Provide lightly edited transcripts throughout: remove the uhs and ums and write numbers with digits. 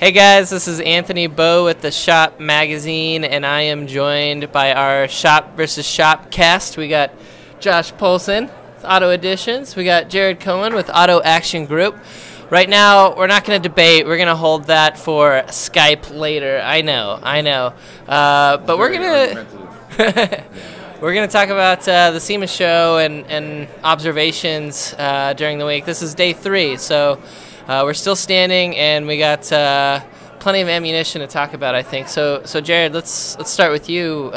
Hey guys, this is Anthony Bowe with the Shop Magazine, and I am joined by our Shop versus Shop cast. We got Josh Polson with Auto Editions. We got Jared Cohen with Auto Action Group. Right now, we're not going to debate. We're going to hold that for Skype later. I know. But we're going to we're going to talk about the SEMA Show and observations during the week. This is day 3, so we're still standing, and we got plenty of ammunition to talk about, I think. So Jared, let's start with you.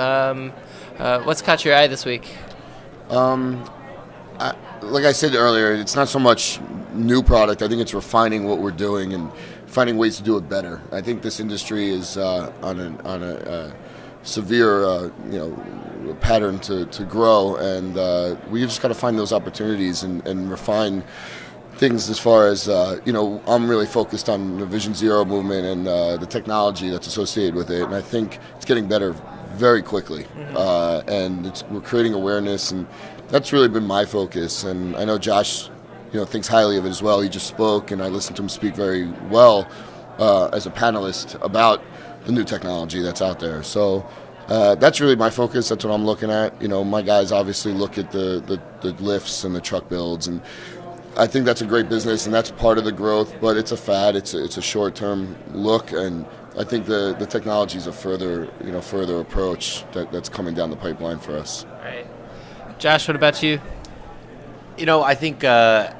What's caught your eye this week? Like I said earlier, it's not so much new product. I think it's refining what we're doing and finding ways to do it better. I think this industry is on a severe pattern to grow, and we just got to find those opportunities and refine things as far as, I'm really focused on the Vision Zero movement and the technology that's associated with it, and I think it's getting better very quickly, and we're creating awareness, and that's really been my focus. And I know Josh, thinks highly of it as well. He just spoke, and I listened to him speak very well as a panelist about the new technology that's out there. So that's really my focus. That's what I'm looking at. My guys obviously look at the lifts and the truck builds, and I think that's a great business, and that's part of the growth. But it's a fad. It's a short-term look, and I think the technology is a further approach that's coming down the pipeline for us. Right. Josh, what about you? I think I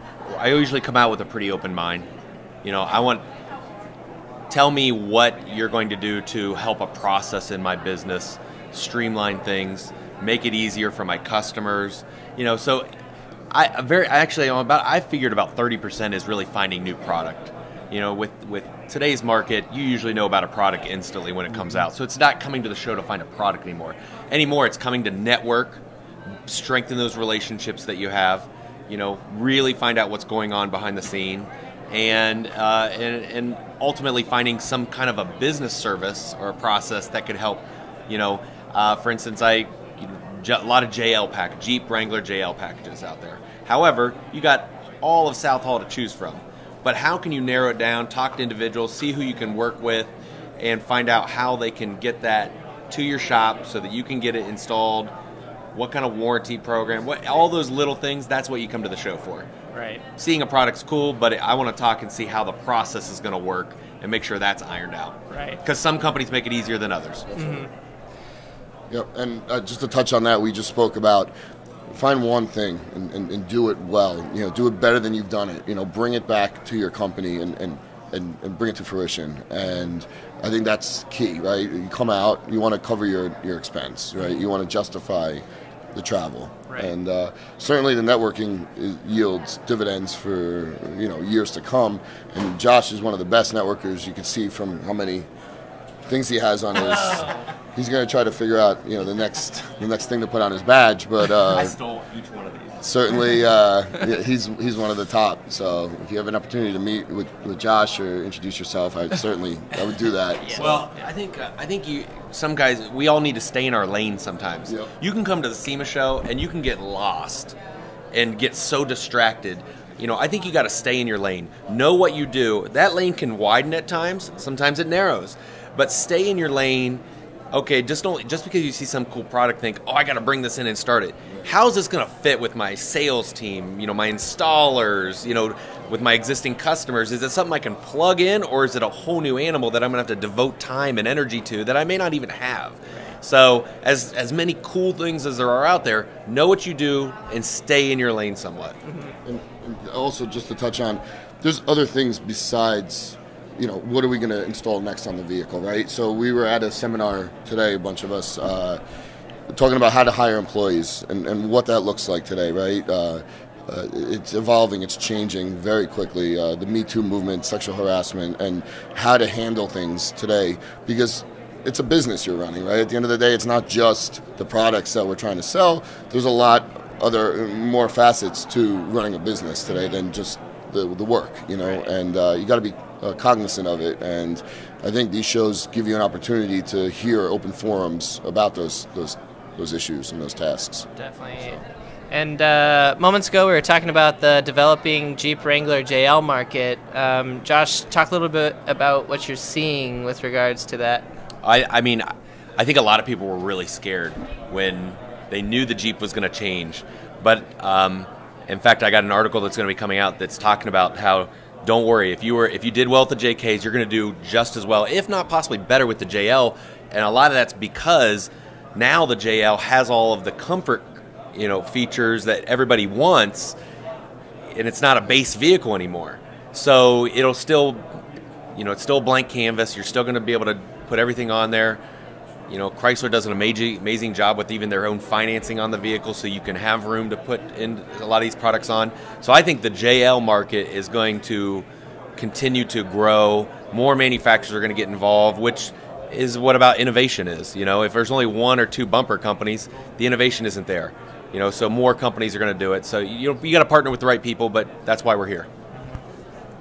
usually come out with a pretty open mind. Tell me what you're going to do to help a process in my business, streamline things, make it easier for my customers. So I figured about 30% is really finding new product. With today's market, you usually know about a product instantly when it comes out. So it's not coming to the show to find a product anymore. It's coming to network, strengthen those relationships that you have, really find out what's going on behind the scene, and ultimately finding some kind of a business service or a process that could help. For instance, a lot of Jeep Wrangler JL packages out there. However, you got all of South Hall to choose from. But how can you narrow it down, talk to individuals, see who you can work with, and find out how they can get that to your shop so that you can get it installed, what kind of warranty program, all those little things, that's what you come to the show for. Right. Seeing a product's cool, but I want to talk and see how the process is going to work and make sure that's ironed out. Right. Because some companies make it easier than others. Mm-hmm. Yep, and just to touch on that, we just spoke about find one thing and do it well. Do it better than you've done it. Bring it back to your company and bring it to fruition. And I think that's key, right? You come out, you want to cover your expense, right? You want to justify the travel. Right. And certainly the networking yields dividends for years to come. And Josh is one of the best networkers. You can see from how many things he has on his. He's going to try to figure out the next thing to put on his badge. But I stole each one of these. Certainly, he's one of the top. So if you have an opportunity to meet with Josh or introduce yourself, I would do that. Yeah. Well, I think some guys, we all need to stay in our lane sometimes. Yep. You can come to the SEMA Show and you can get lost and get so distracted. I think you got to stay in your lane. Know what you do. That lane can widen at times. Sometimes it narrows. But stay in your lane. Okay, just because you see some cool product, think, I got to bring this in and start it. How's this going to fit with my sales team, my installers, with my existing customers? Is it something I can plug in, or is it a whole new animal that I'm going to have to devote time and energy to that I may not even have? Right. So as many cool things as there are out there, know what you do and stay in your lane somewhat. Mm-hmm. And also, just to touch on, there's other things besides what are we going to install next on the vehicle, right? So we were at a seminar today, a bunch of us, talking about how to hire employees and what that looks like today, right? It's evolving, it's changing very quickly. The Me Too movement, sexual harassment, and how to handle things today, because it's a business you're running, right? At the end of the day, it's not just the products that we're trying to sell. There's a lot more facets to running a business today than just the work, and you got to be cognizant of it, and I think these shows give you an opportunity to hear open forums about those issues and those tasks. Definitely. And moments ago, we were talking about the developing Jeep Wrangler JL market. Josh, talk a little bit about what you're seeing with regards to that. I mean, I think a lot of people were really scared when they knew the Jeep was going to change. But in fact, I got an article that's going to be coming out that's talking about how, don't worry, if you did well with the JKs, you're going to do just as well, if not possibly better with the JL. And a lot of that's because now the JL has all of the comfort, features that everybody wants, and it's not a base vehicle anymore. So it'll still, it's still a blank canvas. You're still going to be able to put everything on there. Chrysler does an amazing job with even their own financing on the vehicle, so you can have room to put in a lot of these products on. So I think the JL market is going to continue to grow. More manufacturers are going to get involved, which is what about innovation is. If there's only one or two bumper companies, the innovation isn't there. So more companies are going to do it. So you got to partner with the right people, but that's why we're here.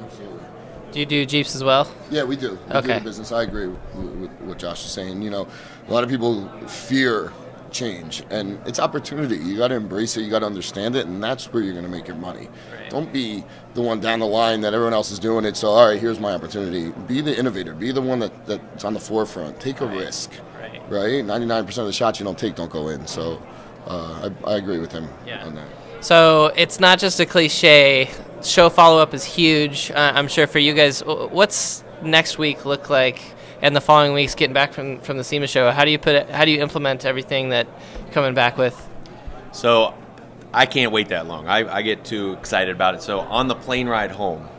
Absolutely. Do you do Jeeps as well? Yeah, we do. We do the business. I agree with what Josh is saying. A lot of people fear change, and it's opportunity. You got to embrace it. You got to understand it, and that's where you're going to make your money. Right. Don't be the one down the line that everyone else is doing it. So, all right, here's my opportunity. Be the innovator. Be the one that's on the forefront. Take a risk. Right? 99% of the shots you don't take don't go in. So. I agree with him on that. So it's not just a cliche. Show follow-up is huge. I'm sure for you guys. What's next week look like, and the following weeks getting back from the SEMA Show? How do you implement everything that you're coming back with? So I can't wait that long. I get too excited about it. So on the plane ride home,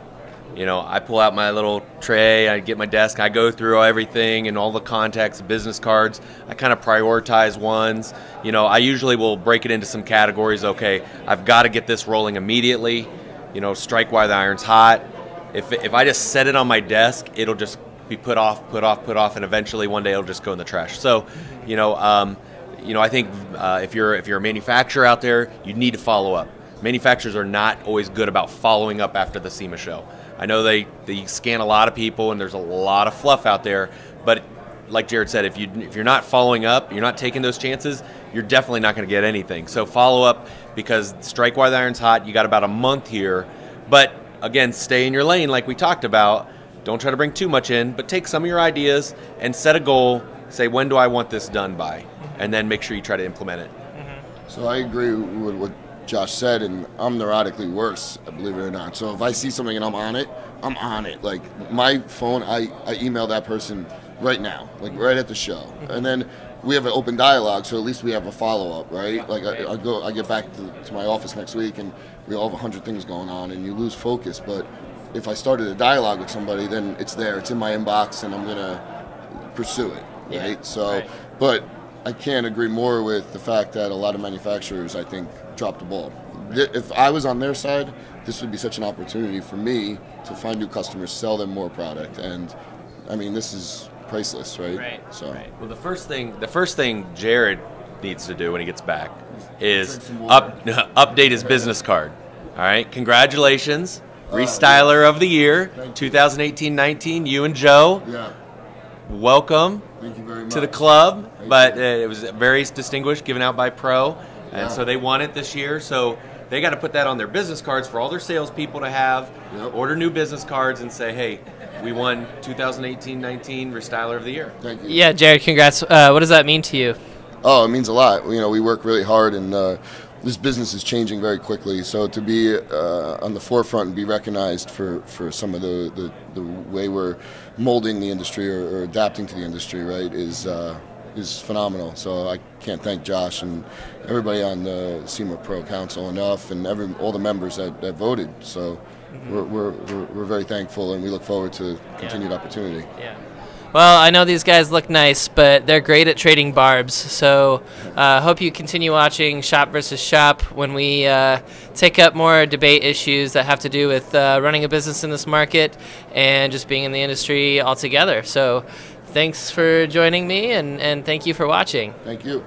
I pull out my little tray, I get my desk, I go through everything and all the contacts, business cards. I kind of prioritize ones. I usually will break it into some categories. Okay, I've got to get this rolling immediately. Strike while the iron's hot. If I just set it on my desk, it'll just be put off, and eventually one day it'll just go in the trash. So, I think if you're a manufacturer out there, you need to follow up. Manufacturers are not always good about following up after the SEMA Show. I know they scan a lot of people, and there's a lot of fluff out there, but like Jared said, if you're not following up, you're not taking those chances, you're definitely not going to get anything. So follow up, because strike while the iron's hot. You got about a month here, but again, stay in your lane like we talked about. Don't try to bring too much in, but take some of your ideas and set a goal. Say, when do I want this done by? And then make sure you try to implement it. So I agree with what Josh said, and I'm neurotically worse, believe it or not. So if I see something and I'm on it, I'm on it. Like my phone, I email that person right now, like right at the show, and then we have an open dialogue. So at least we have a follow up, right? Like I get back to my office next week, and we all have 100 things going on, and you lose focus. But if I started a dialogue with somebody, then it's there, it's in my inbox, and I'm gonna pursue it, right? So, but I can't agree more with the fact that a lot of manufacturers, I think, dropped the ball. If I was on their side, this would be such an opportunity for me to find new customers, sell them more product, and I mean, this is priceless, right? So, well, the first thing Jared needs to do when he gets back is update his business card. All right, congratulations, Restyler of the Year, 2018-19. You and Joe. Yeah. Welcome. Thank you very much. To the club, but it was very distinguished, given out by Pro, and so they won it this year. So they got to put that on their business cards for all their salespeople to have. Order new business cards and say, "Hey, we won 2018-19 Restyler of the Year." Thank you. Yeah, Jared, congrats. What does that mean to you? Oh, it means a lot. We work really hard, and this business is changing very quickly. So to be on the forefront and be recognized for some of the way we're molding the industry or adapting to the industry, right, is phenomenal. So I can't thank Josh and everybody on the SEMA Pro Council enough, and all the members that voted. So we're very thankful, and we look forward to continued opportunity. Yeah. Well, I know these guys look nice, but they're great at trading barbs. So hope you continue watching Shop versus Shop when we take up more debate issues that have to do with running a business in this market and just being in the industry altogether. So thanks for joining me, and thank you for watching. Thank you.